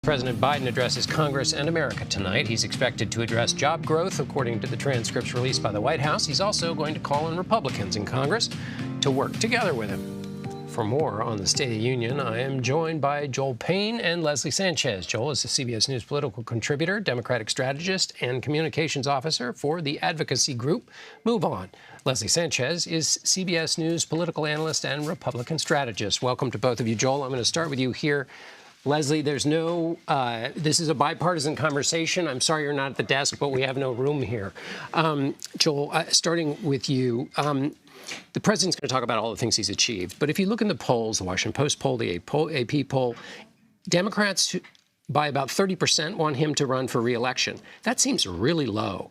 President Biden addresses Congress and America tonight. He's expected to address job growth, according to the transcripts released by the White House. He's also going to call on Republicans in Congress to work together with him. For more on the State of the Union, I am joined by Joel Payne and Leslie Sanchez. Joel is the CBS News political contributor, Democratic strategist, and communications officer for the advocacy group Move On. Leslie Sanchez is CBS News political analyst and Republican strategist. Welcome to both of you. Joel, I'm going to start with you here. Leslie, there's no, this is a bipartisan conversation. I'm sorry you're not at the desk, but we have no room here. Joel, starting with you, the president's going to talk about all the things he's achieved. But if you look in the polls, the Washington Post poll, the AP poll, Democrats by about 30% want him to run for re-election. That seems really low.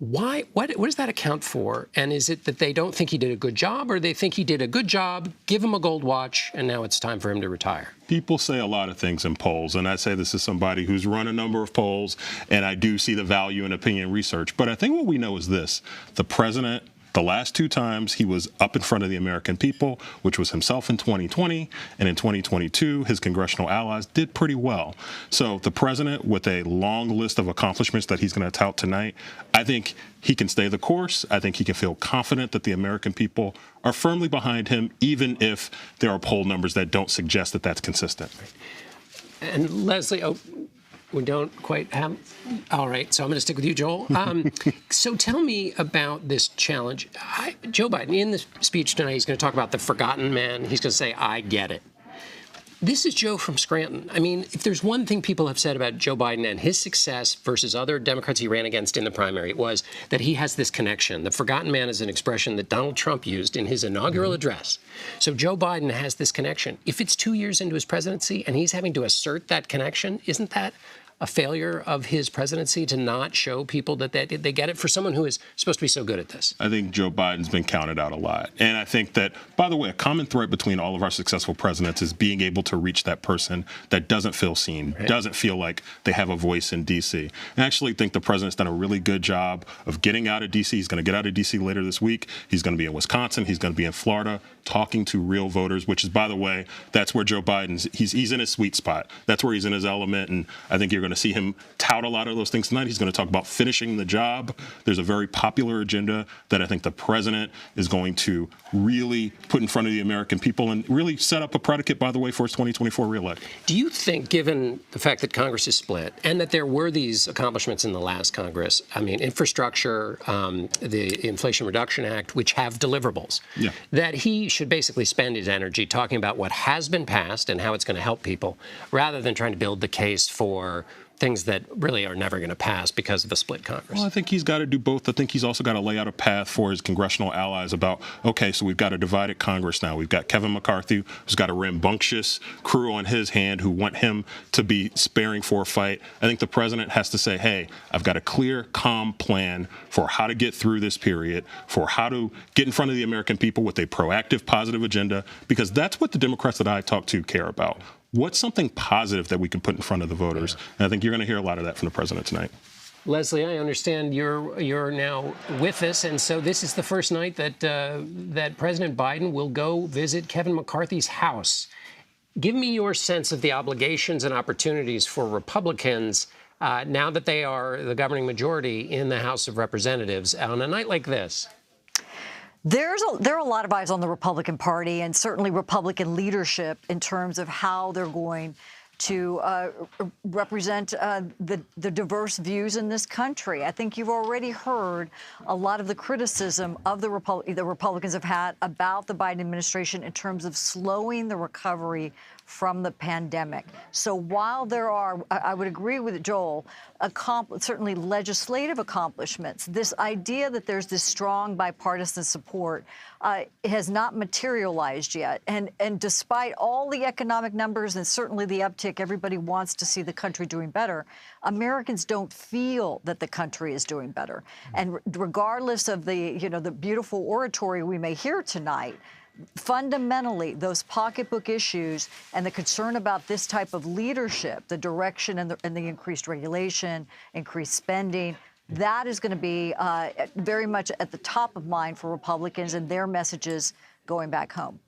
Why? What does that account for? And is it that they don't think he did a good job, or they think he did a good job, give him a gold watch, and now it's time for him to retire? People say a lot of things in polls, and I say this is somebody who's run a number of polls, and I do see the value in opinion research. But I think what we know is this: the president, the last two times he was up in front of the American people, which was himself in 2020, and in 2022, his congressional allies did pretty well. So the president, with a long list of accomplishments that he's going to tout tonight, I think he can stay the course. I think he can feel confident that the American people are firmly behind him, even if there are poll numbers that don't suggest that that's consistent. And Leslie, we don't quite have. All right, so I'm going to stick with you, Joel. So tell me about this challenge. Joe Biden, in the speech tonight, he's going to talk about the forgotten man. He's going to say, I get it. This is Joe from Scranton. I mean, if there's one thing people have said about Joe Biden and his success versus other Democrats he ran against in the primary, it was that he has this connection. The forgotten man is an expression that Donald Trump used in his inaugural address. So Joe Biden has this connection. If it's 2 years into his presidency and he's having to assert that connection, isn't that a failure of his presidency to not show people that they get it for someone who is supposed to be so good at this? I think Joe Biden's been counted out a lot. And I think that, by the way, a common thread between all of our successful presidents is being able to reach that person that doesn't feel seen, doesn't feel like they have a voice in D.C. I actually think the president's done a really good job of getting out of D.C. He's going to get out of D.C. later this week. He's going to be in Wisconsin. He's going to be in Florida talking to real voters, which is, by the way, that's where Joe Biden's, he's in his sweet spot. That's where he's in his element. And I think you're going to see him tout a lot of those things tonight. He's going to talk about finishing the job. There's a very popular agenda that I think the president is going to really put in front of the American people and really set up a predicate, by the way, for his 2024 reelection. Do you think, given the fact that Congress is split and that there were these accomplishments in the last Congress, I mean, infrastructure, the Inflation Reduction Act, which have deliverables, that he should basically spend his energy talking about what has been passed and how it's going to help people, rather than trying to build the case for things that really are never going to pass because of the split Congress? Well, I think he's got to do both. I think he's also got to lay out a path for his congressional allies about, okay, so we've got a divided Congress now. We've got Kevin McCarthy, who's got a rambunctious crew on his hand who want him to be sparing for a fight. I think the president has to say, hey, I've got a clear, calm plan for how to get through this period, for how to get in front of the American people with a proactive, positive agenda, because that's what the Democrats that I talk to care about. What's something positive that we can put in front of the voters? And I think you're going to hear a lot of that from the president tonight. Leslie, I understand you're now with us, and so this is the first night that that President Biden will go visit Kevin McCarthy's house. Give me your sense of the obligations and opportunities for Republicans now that they are the governing majority in the House of Representatives on a night like this. There are a lot of eyes on the Republican Party and certainly Republican leadership in terms of how they're going to represent the diverse views in this country. I think you've already heard a lot of the criticism of the Republicans have had about the Biden administration in terms of slowing the recovery from the pandemic. So while there are, I would agree with Joel, certainly legislative accomplishments, this idea that there's this strong bipartisan support has not materialized yet. And despite all the economic numbers and certainly the uptick, everybody wants to see the country doing better. Americans don't feel that the country is doing better. And regardless of the beautiful oratory we may hear tonight, fundamentally, those pocketbook issues and the concern about this type of leadership, the direction and the increased regulation, increased spending, that is going to be very much at the top of mind for Republicans and their messages going back home.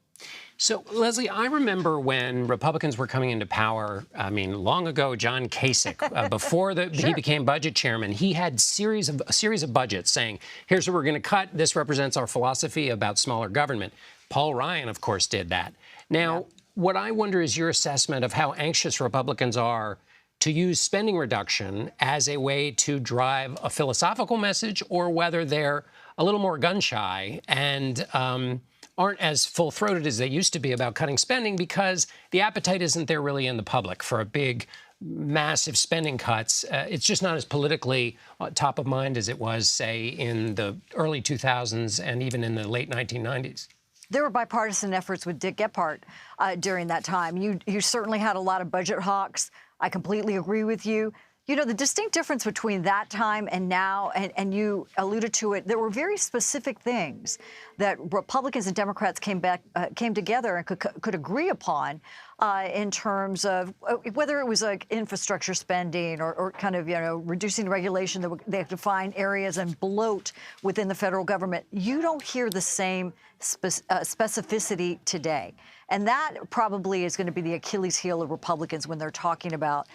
So, Leslie, I remember when Republicans were coming into power, I mean, long ago, John Kasich, before he became budget chairman, he had a series of budgets saying, here's what we're going to cut. This represents our philosophy about smaller government. Paul Ryan, of course, did that. Now, what I wonder is your assessment of how anxious Republicans are to use spending reduction as a way to drive a philosophical message, or whether they're a little more gun-shy and aren't as full-throated as they used to be about cutting spending, because the appetite isn't there really in the public for a big, massive spending cuts. It's just not as politically top of mind as it was, say, in the early 2000s and even in the late 1990s. There were bipartisan efforts with Dick Gephardt during that time. You certainly had a lot of budget hawks. I completely agree with you. You know, the distinct difference between that time and now, and you alluded to it, there were very specific things that Republicans and Democrats came together and could agree upon in terms of whether it was like infrastructure spending or kind of, reducing regulation that they have to find areas and bloat within the federal government. You don't hear the same specificity today. And that probably is going to be the Achilles heel of Republicans when they're talking about,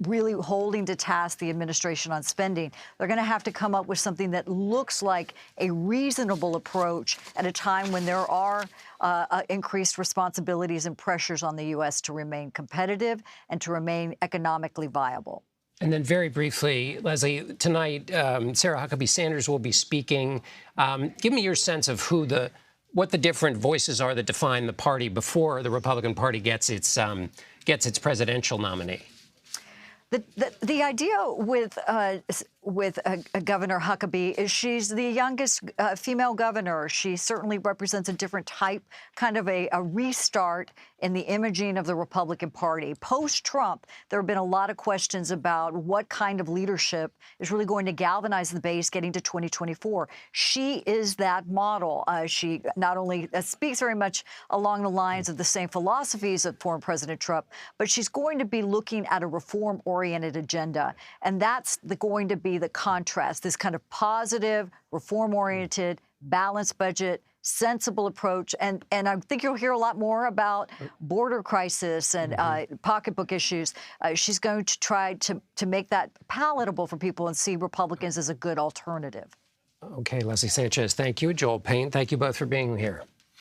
really holding to task the administration on spending. They're going to have to come up with something that looks like a reasonable approach at a time when there are increased responsibilities and pressures on the U.S. to remain competitive and to remain economically viable. And then very briefly, Leslie, tonight, Sarah Huckabee Sanders will be speaking. Give me your sense of what the different voices are that define the party before the Republican Party gets its presidential nominee. The idea with Governor Huckabee is she's the youngest female governor. She certainly represents a different type, kind of a restart in the imaging of the Republican Party. Post-Trump, there have been a lot of questions about what kind of leadership is really going to galvanize the base getting to 2024. She is that model. She not only speaks very much along the lines of the same philosophies of former President Trump, but she's going to be looking at a reform-oriented agenda. And that's going to be the contrast, this kind of positive, reform-oriented, balanced budget, sensible approach. And I think you'll hear a lot more about border crisis and pocketbook issues. She's going to try to make that palatable for people and see Republicans as a good alternative. Okay, Leslie Sanchez, thank you. Joel Payne, thank you both for being here.